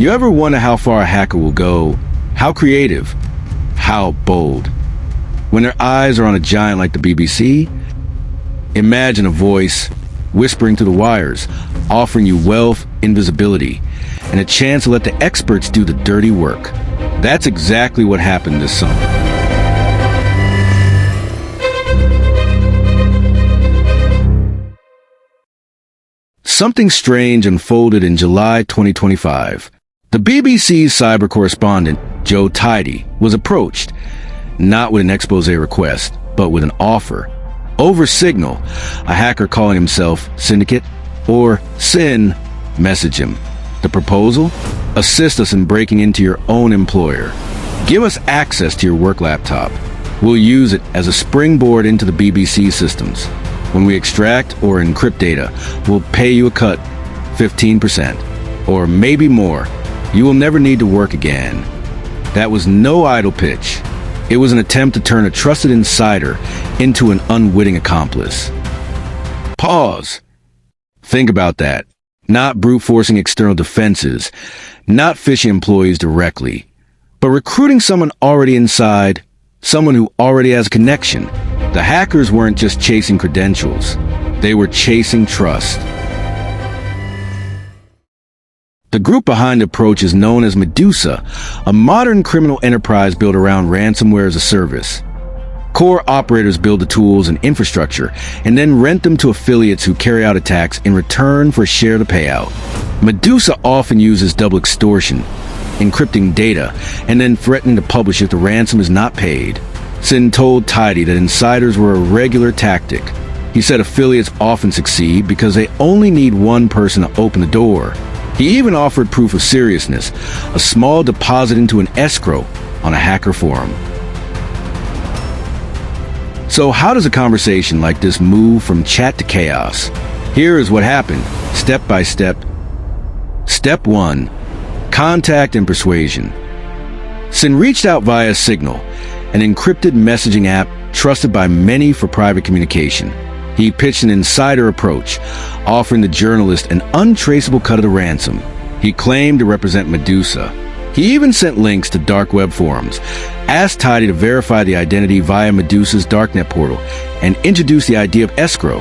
You ever wonder how far a hacker will go? How creative? How bold? When their eyes are on a giant like the BBC, imagine a voice whispering through the wires, offering you wealth, invisibility, and a chance to let the experts do the dirty work. That's exactly what happened this summer. Something strange unfolded in July 2025. The BBC's cyber correspondent, Joe Tidy, was approached, not with an expose request, but with an offer. Over Signal, a hacker calling himself Syndicate, or Sin, messaged him. The proposal? Assist us in breaking into your own employer. Give us access to your work laptop. We'll use it as a springboard into the BBC systems. When we extract or encrypt data, we'll pay you a cut, 15%, or maybe more. You will never need to work again. That was no idle pitch. It was an attempt to turn a trusted insider into an unwitting accomplice. Pause. Think about that. Not brute forcing external defenses, not phishing employees directly, but recruiting someone already inside, someone who already has a connection. The hackers weren't just chasing credentials, they were chasing trust. The group behind the approach is known as Medusa, a modern criminal enterprise built around ransomware as a service. Core operators build the tools and infrastructure and then rent them to affiliates who carry out attacks in return for a share of the payout. Medusa often uses double extortion, encrypting data, and then threatening to publish if the ransom is not paid. Sin told Tidy that insiders were a regular tactic. He said affiliates often succeed because they only need one person to open the door. He even offered proof of seriousness, a small deposit into an escrow on a hacker forum. So how does a conversation like this move from chat to chaos? Here is what happened, step by step. Step 1. Contact and persuasion. Sin reached out via Signal, an encrypted messaging app trusted by many for private communication. He pitched an insider approach, offering the journalist an untraceable cut of the ransom. He claimed to represent Medusa. He even sent links to dark web forums, asked Tidy to verify the identity via Medusa's darknet portal, and introduced the idea of escrow,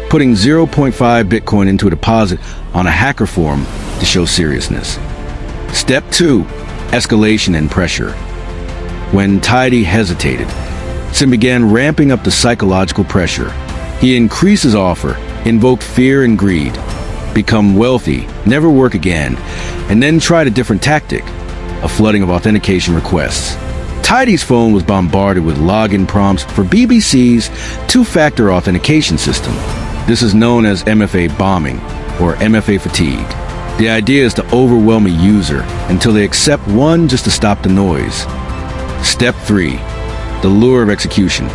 putting 0.5 Bitcoin into a deposit on a hacker forum to show seriousness. Step 2. Escalation and pressure. When Tidy hesitated, Sin began ramping up the psychological pressure. He increased his offer, invoked fear and greed, become wealthy, never work again, and then tried a different tactic, a flooding of authentication requests. Tidy's phone was bombarded with login prompts for BBC's two-factor authentication system. This is known as MFA bombing, or MFA fatigue. The idea is to overwhelm a user until they accept one just to stop the noise. Step 3. The lure of execution.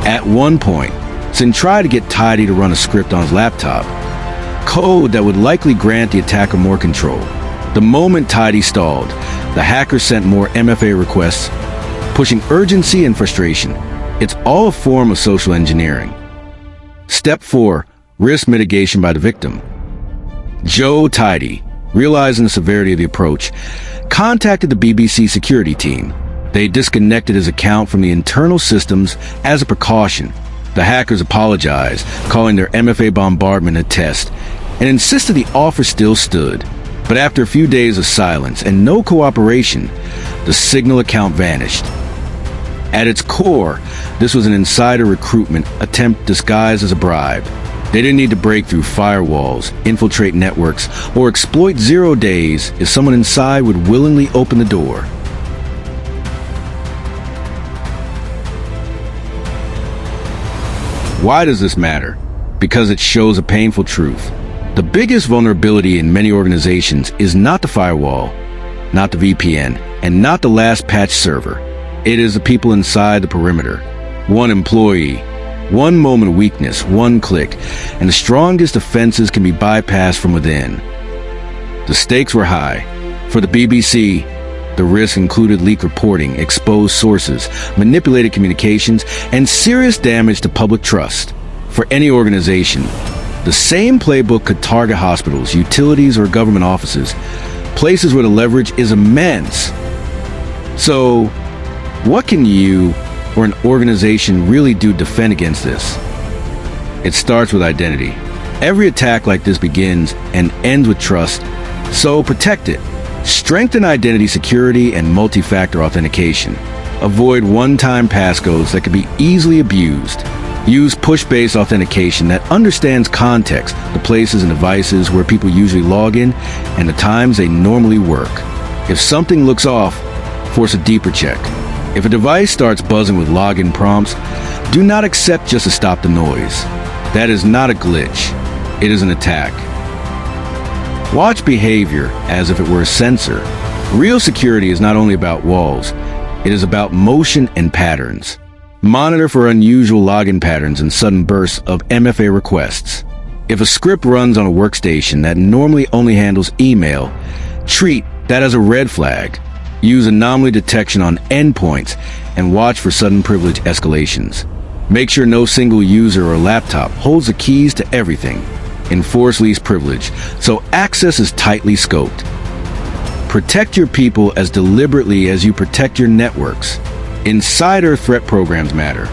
At one point, Sin tried to get Tidy to run a script on his laptop, code that would likely grant the attacker more control. The moment Tidy stalled, the hacker sent more MFA requests, pushing urgency and frustration. It's all a form of social engineering. Step 4. Risk mitigation by the victim. Joe Tidy, realizing the severity of the approach, contacted the BBC security team. They disconnected his account from the internal systems as a precaution. The hackers apologized, calling their MFA bombardment a test, and insisted the offer still stood. But after a few days of silence and no cooperation, the Signal account vanished. At its core, this was an insider recruitment attempt disguised as a bribe. They didn't need to break through firewalls, infiltrate networks, or exploit 0 days if someone inside would willingly open the door. Why does this matter? Because it shows a painful truth. The biggest vulnerability in many organizations is not the firewall, not the VPN, and not the last patch server. It is the people inside the perimeter. One employee, one moment of weakness, one click, and the strongest defenses can be bypassed from within. The stakes were high. For the BBC, the risk included leak reporting, exposed sources, manipulated communications, and serious damage to public trust. For any organization, the same playbook could target hospitals, utilities, or government offices, places where the leverage is immense. So, what can you or an organization really do to defend against this? It starts with identity. Every attack like this begins and ends with trust, so protect it. Strengthen identity security and multi-factor authentication. Avoid one-time passcodes that can be easily abused. Use push-based authentication that understands context, the places and devices where people usually log in, and the times they normally work. If something looks off, force a deeper check. If a device starts buzzing with login prompts, do not accept just to stop the noise. That is not a glitch. It is an attack. Watch behavior as if it were a sensor. Real security is not only about walls, it is about motion and patterns. Monitor for unusual login patterns and sudden bursts of MFA requests. If a script runs on a workstation that normally only handles email, treat that as a red flag. Use anomaly detection on endpoints and watch for sudden privilege escalations. Make sure no single user or laptop holds the keys to everything. Enforce least privilege, so access is tightly scoped. Protect your people as deliberately as you protect your networks. Insider threat programs matter.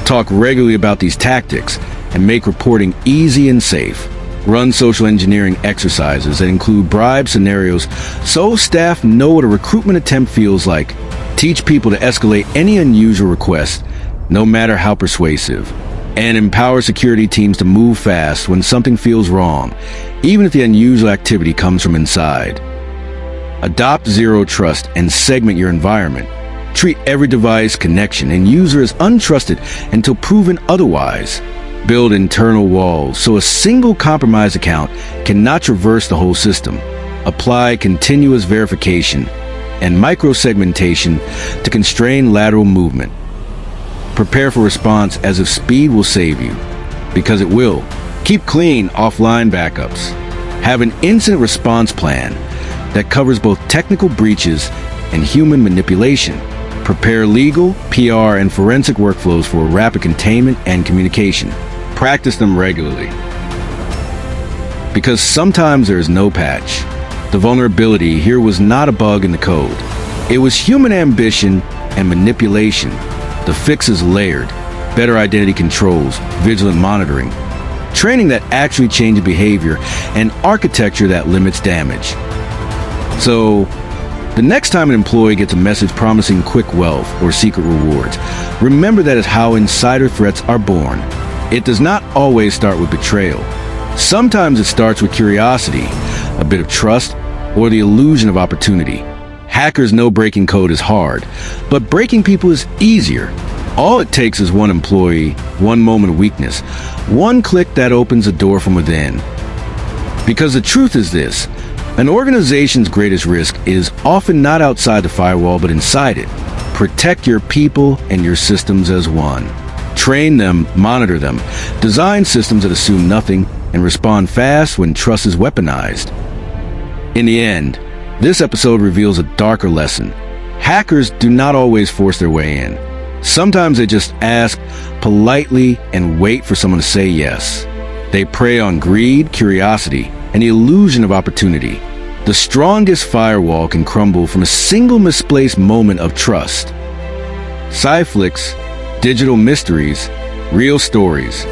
Talk regularly about these tactics and make reporting easy and safe. Run social engineering exercises that include bribe scenarios so staff know what a recruitment attempt feels like. Teach people to escalate any unusual request, no matter how persuasive. And empower security teams to move fast when something feels wrong, even if the unusual activity comes from inside. Adopt zero trust and segment your environment. Treat every device, connection, and user as untrusted until proven otherwise. Build internal walls so a single compromised account cannot traverse the whole system. Apply continuous verification and micro-segmentation to constrain lateral movement. Prepare for response as if speed will save you, because it will. Keep clean offline backups. Have an incident response plan that covers both technical breaches and human manipulation. Prepare legal, PR, and forensic workflows for rapid containment and communication. Practice them regularly. Because sometimes there is no patch. The vulnerability here was not a bug in the code. It was human ambition and manipulation. The fix is layered, better identity controls, vigilant monitoring, training that actually changes behavior, and architecture that limits damage. So, the next time an employee gets a message promising quick wealth or secret rewards, remember that is how insider threats are born. It does not always start with betrayal. Sometimes it starts with curiosity, a bit of trust, or the illusion of opportunity. Hackers know breaking code is hard, but breaking people is easier. All it takes is one employee, one moment of weakness, one click that opens a door from within. Because the truth is this, an organization's greatest risk is often not outside the firewall, but inside it. Protect your people and your systems as one. Train them, monitor them, design systems that assume nothing, and respond fast when trust is weaponized. In the end, this episode reveals a darker lesson. Hackers do not always force their way in. Sometimes they just ask politely and wait for someone to say yes. They prey on greed, curiosity, and the illusion of opportunity. The strongest firewall can crumble from a single misplaced moment of trust. CyFlicks, digital mysteries, real stories.